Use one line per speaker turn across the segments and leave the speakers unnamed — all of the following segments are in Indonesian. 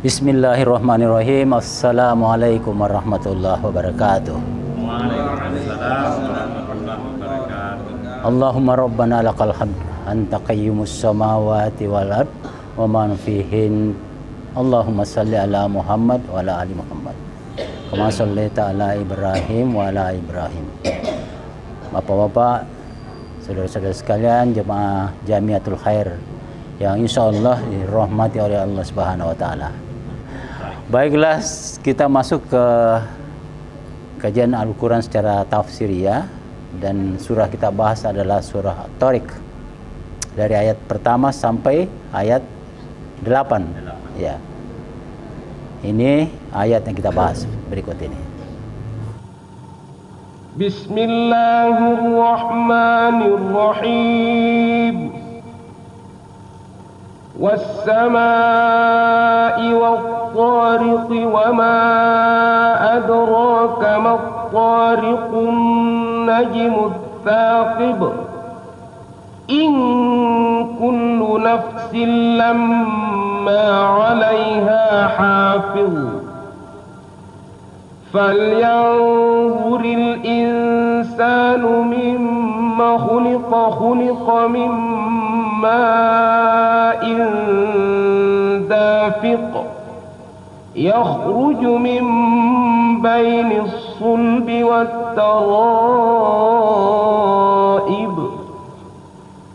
Bismillahirrahmanirrahim. Assalamualaikum warahmatullahi wabarakatuh.
Waalaikumsalam warahmatullahi wabarakatuh.
Allahumma rabbana lakal hamd anta qayyumus samawati wal ard wa man fihin. Allahumma salli ala Muhammad wa ala ali Muhammad kama shallaita ala Ibrahim wa ala Ibrahim. Bapak-bapak, saudara-saudara sekalian, jemaah Jamiatul Khair yang insyaallah dirahmati oleh Allah Subhanahu wa taala. Baiklah, kita masuk ke kajian Al-Quran secara tafsiriyah, dan surah kita bahas adalah surah At-Tariq dari ayat pertama sampai ayat 8. Ya. Ini ayat yang kita bahas berikut ini.
Bismillahirrahmanirrahim. والسماء والطارق وما أدراك ما الطارق النجم الثاقب إن كل نفس لما عليها حافظ فلينظر الإنسان مما خلق من ماء دافق يخرج من بين الصلب والترائب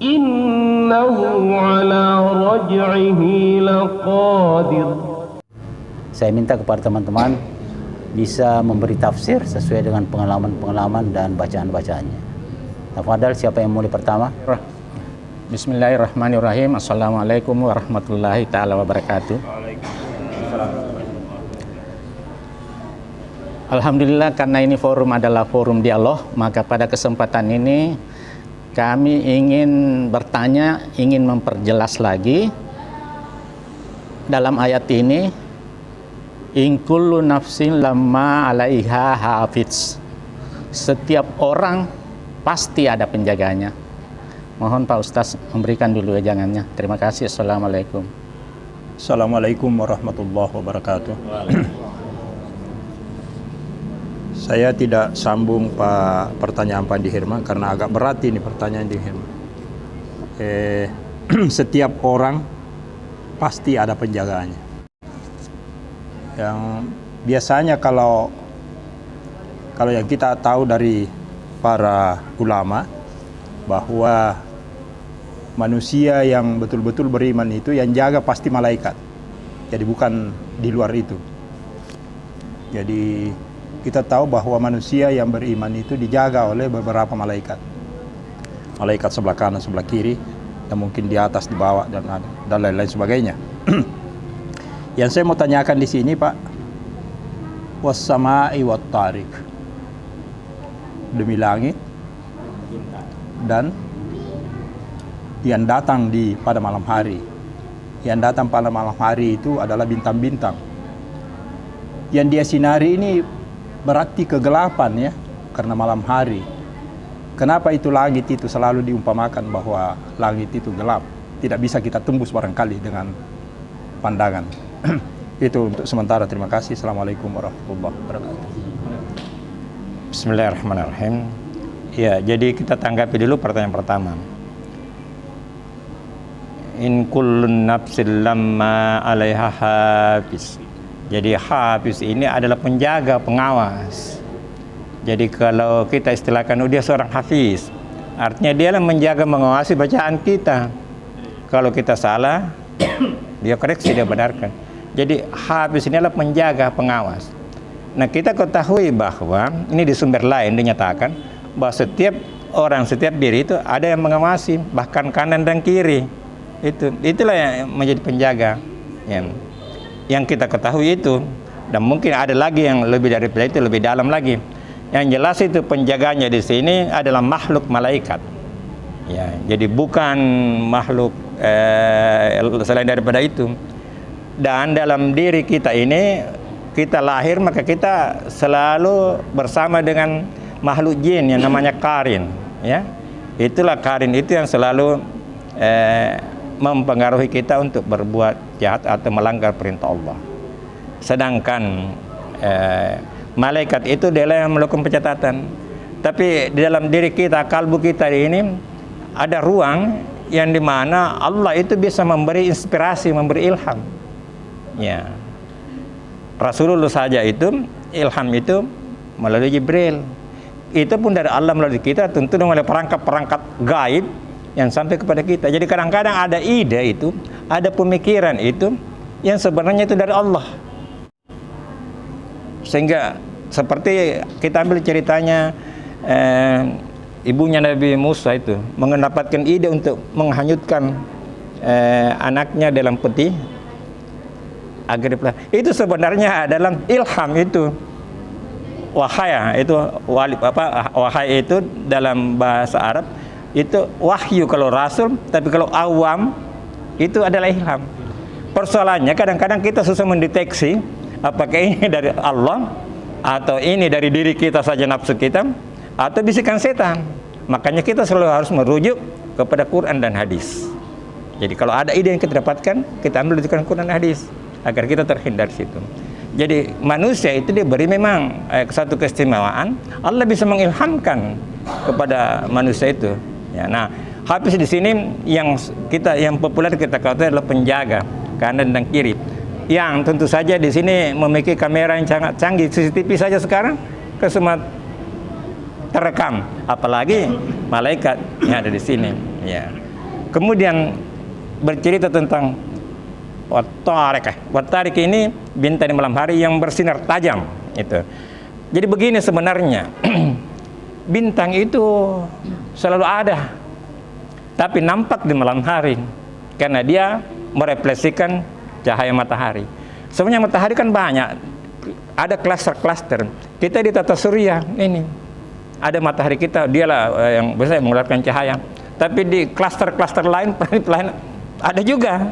إنه على رجعه لقادر.
Saya minta kepada teman-teman bisa memberi tafsir sesuai dengan pengalaman-pengalaman dan bacaan-bacaannya. Tafadhal, siapa yang mulai pertama?
Bismillahirrahmanirrahim. Assalamualaikum warahmatullahi ta'ala wabarakatuh. Alhamdulillah, karena ini forum adalah forum dialog, maka pada kesempatan ini kami ingin bertanya, ingin memperjelas lagi dalam ayat ini, in kullu nafsin lamma 'alaiha hafiz. Setiap orang pasti ada penjaganya. Mohon Pak Ustaz memberikan dulu wejangannya. Terima kasih. Assalamualaikum.
Assalamualaikum warahmatullahi wabarakatuh. Saya tidak sambung pertanyaan Pak Andi Hirman karena agak berat ini pertanyaan Andi Hirman. Setiap orang pasti ada penjagaannya. Yang biasanya kalau yang kita tahu dari para ulama bahwa manusia yang betul-betul beriman itu yang jaga pasti malaikat. Jadi bukan di luar itu. Jadi kita tahu bahwa manusia yang beriman itu dijaga oleh beberapa malaikat. Malaikat sebelah kanan, sebelah kiri, dan mungkin di atas, di bawah, dan lain-lain sebagainya. Yang saya mau tanyakan di sini, Pak, was-sama'i wat-tariq, demi langit dan yang datang pada malam hari. Yang datang pada malam hari itu adalah bintang-bintang. Yang dia sinari ini berarti kegelapan, ya, karena malam hari. Kenapa itu langit itu selalu diumpamakan bahwa langit itu gelap? Tidak bisa kita tembus barangkali dengan pandangan. Itu untuk sementara. Terima kasih. Assalamualaikum warahmatullahi wabarakatuh.
Bismillahirrahmanirrahim. Ya, jadi kita tanggapi dulu pertanyaan pertama. In kullun nafsin lamma 'alaiha hafiz. Jadi hafiz ini adalah penjaga, pengawas. Jadi kalau kita istilahkan dia seorang hafiz, artinya dia yang menjaga, mengawasi bacaan kita. Kalau kita salah, dia koreksi, dia benarkan. Jadi hafiz ini adalah penjaga, pengawas. Nah, kita ketahui bahwa ini di sumber lain dinyatakan bahwa setiap orang, setiap diri itu ada yang mengawasi, bahkan kanan dan kiri. Itulah yang menjadi penjaga, yang kita ketahui itu. Dan mungkin ada lagi yang lebih dari itu, lebih dalam lagi. Yang jelas itu penjaganya di sini adalah makhluk malaikat. Ya, jadi bukan makhluk selain daripada itu. Dan dalam diri kita ini, kita lahir maka kita selalu bersama dengan makhluk jin yang namanya qarin, ya. Itulah qarin itu yang selalu mempengaruhi kita untuk berbuat jahat atau melanggar perintah Allah. Sedangkan malaikat itu adalah yang melakukan pencatatan. Tapi di dalam diri kita, kalbu kita ini ada ruang yang dimana Allah itu bisa memberi inspirasi, memberi ilham. Ya, Rasulullah saja itu ilham itu melalui Jibril. Itu pun dari Allah melalui kita, tentu dengan perangkat-perangkat gaib yang sampai kepada kita. Jadi kadang-kadang ada ide itu, ada pemikiran itu yang sebenarnya itu dari Allah. Sehingga seperti kita ambil ceritanya ibunya Nabi Musa itu mendapatkan ide untuk menghanyutkan anaknya dalam peti agar itu sebenarnya adalah ilham itu. Wahai itu wahai itu dalam bahasa Arab itu wahyu kalau rasul, tapi kalau awam itu adalah ilham. Persoalannya kadang-kadang kita susah mendeteksi apakah ini dari Allah atau ini dari diri kita saja, nafsu kita, atau bisikan setan. Makanya kita selalu harus merujuk kepada Quran dan hadis. Jadi kalau ada ide yang kita dapatkan, kita ambil rujukan Quran dan hadis agar kita terhindar situ. Jadi manusia itu diberi memang satu keistimewaan, Allah bisa mengilhamkan kepada manusia itu. Ya, nah, Hafiz di sini yang populer kita katakan adalah penjaga kanan dan kiri. Yang tentu saja di sini memiliki kamera yang sangat canggih, CCTV saja sekarang ke semua terekam, apalagi malaikat yang ada di sini. Ya. Kemudian bercerita tentang Wat-Tariq ini bintang di malam hari yang bersinar tajam itu. Jadi begini sebenarnya bintang itu selalu ada, tapi nampak di malam hari karena dia merefleksikan cahaya matahari. Sebenarnya matahari kan banyak, ada klaster-klaster. Kita di tata surya ini ada matahari kita, dialah yang bisa mengeluarkan cahaya. Tapi di klaster-klaster lain, planet lain ada juga.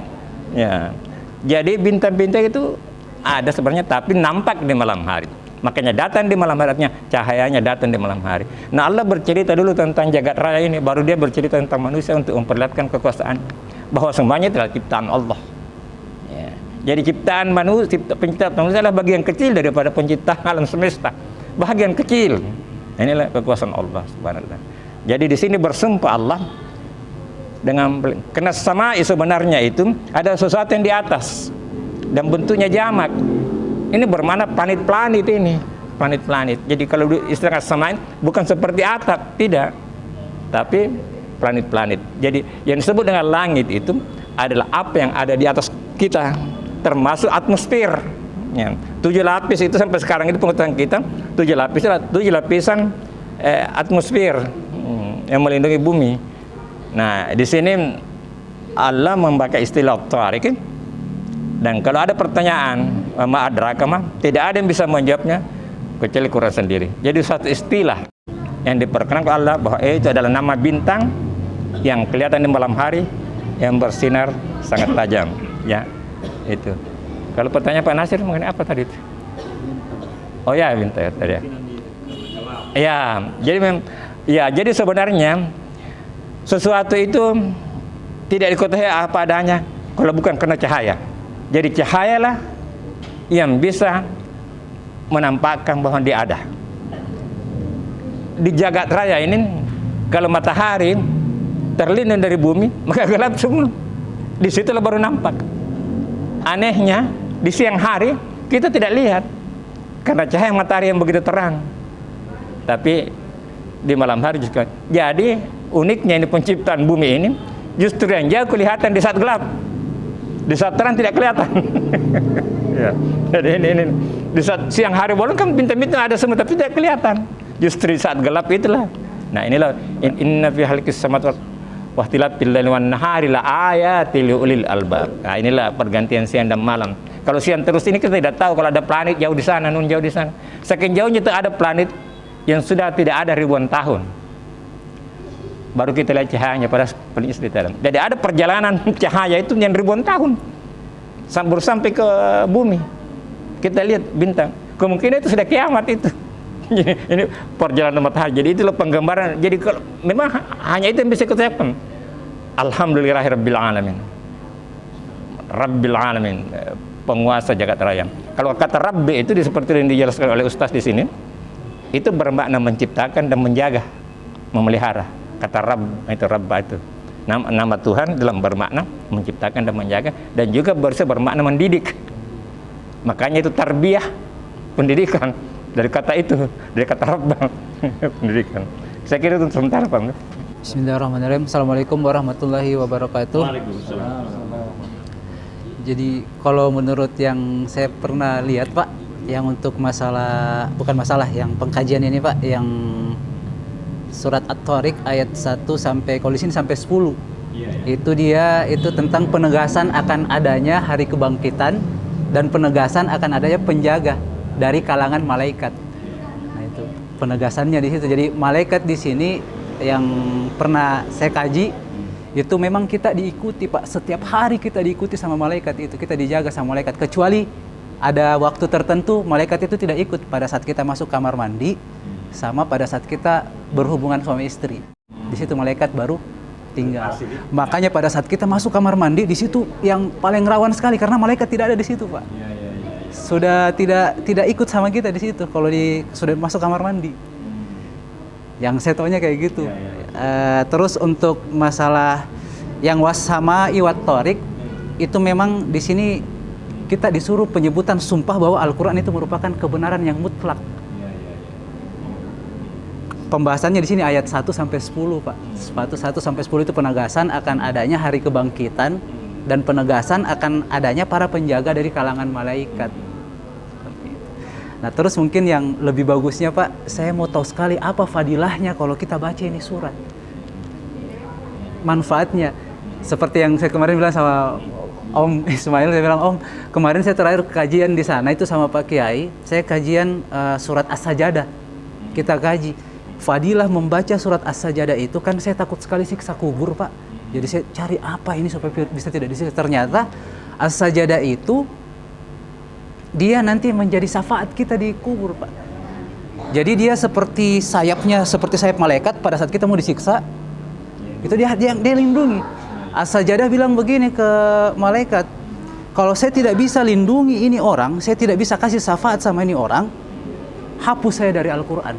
Ya, jadi bintang-bintang itu ada sebenarnya, tapi nampak di malam hari. Makanya datang di malam hari, artinya cahayanya datang di malam hari. Nah, Allah bercerita dulu tentang jagat raya ini, baru dia bercerita tentang manusia untuk memperlihatkan kekuasaan bahwa semuanya adalah ciptaan Allah. Ya. Jadi ciptaan manusia, penciptaan manusia adalah bagian kecil daripada penciptaan alam semesta, bagian kecil. Inilah kekuasaan Allah Subhanahu wa taala. Jadi di sini bersumpah Allah dengan karena sama sebenarnya itu ada sesuatu yang di atas dan bentuknya jamak. Ini bermakna planet-planet ini, planet-planet. Jadi kalau istilah samain bukan seperti atap, tidak, tapi planet-planet. Jadi yang disebut dengan langit itu adalah apa yang ada di atas kita, termasuk atmosfer. Ya. 7 lapis itu sampai sekarang itu pengetahuan kita, 7 lapis adalah 7 lapisan atmosfer yang melindungi bumi. Nah, di sini Allah memakai istilah Tariq, dan kalau ada pertanyaan ma'adraka tidak ada yang bisa menjawabnya kecuali Quran sendiri. Jadi satu istilah yang diperkenankan Allah bahwa itu adalah nama bintang yang kelihatan di malam hari yang bersinar sangat tajam. Ya, itu. Kalau pertanyaan Pak Nasir mengenai apa tadi itu? Oh ya, bintang tadi ya. Ya, jadi sebenarnya sesuatu itu tidak diketahui apa adanya kalau bukan karena cahaya. Jadi cahayalah yang bisa menampakkan bahwa dia ada. Di jagat raya ini kalau matahari terlindung dari bumi, maka gelap semua. Di situlah baru nampak. Anehnya di siang hari kita tidak lihat karena cahaya matahari yang begitu terang. Tapi di malam hari juga. Jadi uniknya ini penciptaan bumi ini justru yang jauh kelihatan di saat gelap. Di saat terang tidak kelihatan. Ya. Jadi ini di saat siang hari boleh kan bintang-bintang ada semua tapi tidak kelihatan. Justru di saat gelap itulah. Nah, inilah inna fi khalqis samawati wa ikhtilafil laili wan nahari la ayatil ulil albab. Nah, inilah pergantian siang dan malam. Kalau siang terus ini kita tidak tahu kalau ada planet jauh di sana, nun jauh di sana. Saking jauhnya itu ada planet yang sudah tidak ada ribuan tahun. Baru kita lihat cahayanya pada planet di dalam. Jadi ada perjalanan cahaya itu yang ribuan tahun baru sampai ke bumi. Kita lihat bintang. Kemungkinan itu sudah kiamat itu. Ini perjalanan matahari. Jadi itulah penggambaran. Jadi kalau memang hanya itu yang bisa kita lakukan. Alhamdulillahirabbil alamin. Rabbil alamin, penguasa jagat raya. Kalau kata Rabbi itu seperti yang dijelaskan oleh Ustaz di sini, itu bermakna menciptakan dan menjaga, memelihara. Kata Rabb itu Rabba itu. Nama Tuhan dalam bermakna menciptakan dan menjaga, dan juga bermakna mendidik. Makanya itu tarbiyah, pendidikan dari kata itu, dari kata Rabba, pendidikan. Saya kira itu sementara, Pak.
Bismillahirrahmanirrahim. Assalamualaikum warahmatullahi wabarakatuh. Jadi kalau menurut yang saya pernah lihat, Pak, yang untuk masalah, bukan masalah, yang pengkajian ini, Pak, yang surat At-Tariq ayat 1 sampai, kalau di sini sampai 10. Itu tentang penegasan akan adanya hari kebangkitan dan penegasan akan adanya penjaga dari kalangan malaikat. Nah, itu penegasannya di situ. Jadi malaikat di sini yang pernah saya kaji, itu memang kita diikuti, Pak. Setiap hari kita diikuti sama malaikat itu, kita dijaga sama malaikat. Kecuali ada waktu tertentu malaikat itu tidak ikut, pada saat kita masuk kamar mandi sama pada saat kita berhubungan suami istri. Di situ malaikat baru tinggal. Makanya pada saat kita masuk kamar mandi, di situ yang paling rawan sekali karena malaikat tidak ada di situ, Pak. Sudah tidak ikut sama kita di situ kalau sudah masuk kamar mandi. Yang saya taunya kayak gitu. Terus untuk masalah yang wasama iwat torik, itu memang di sini kita disuruh penyebutan sumpah bahwa Al-Quran itu merupakan kebenaran yang mutlak. Pembahasannya di sini ayat 1 sampai 10, Pak. 1 sampai 10 itu penegasan akan adanya hari kebangkitan dan penegasan akan adanya para penjaga dari kalangan malaikat. Nah, terus mungkin yang lebih bagusnya, Pak, saya mau tahu sekali apa fadilahnya kalau kita baca ini surat. Manfaatnya. Seperti yang saya kemarin bilang sama Om Ismail, saya bilang, Om, kemarin saya terakhir kajian di sana itu sama Pak Kiai, saya kajian surat As-Sajadah. Kita kaji. Fadilah membaca surat As-Sajadah itu kan saya takut sekali siksa kubur, Pak. Jadi saya cari apa ini supaya bisa tidak disiksa. Ternyata As-Sajadah itu dia nanti menjadi syafaat kita di kubur, Pak. Jadi dia seperti sayapnya, seperti sayap malaikat pada saat kita mau disiksa. Itu dia lindungi. As-Sajadah bilang begini ke malaikat, kalau saya tidak bisa lindungi ini orang, saya tidak bisa kasih syafaat sama ini orang, hapus saya dari Al-Quran.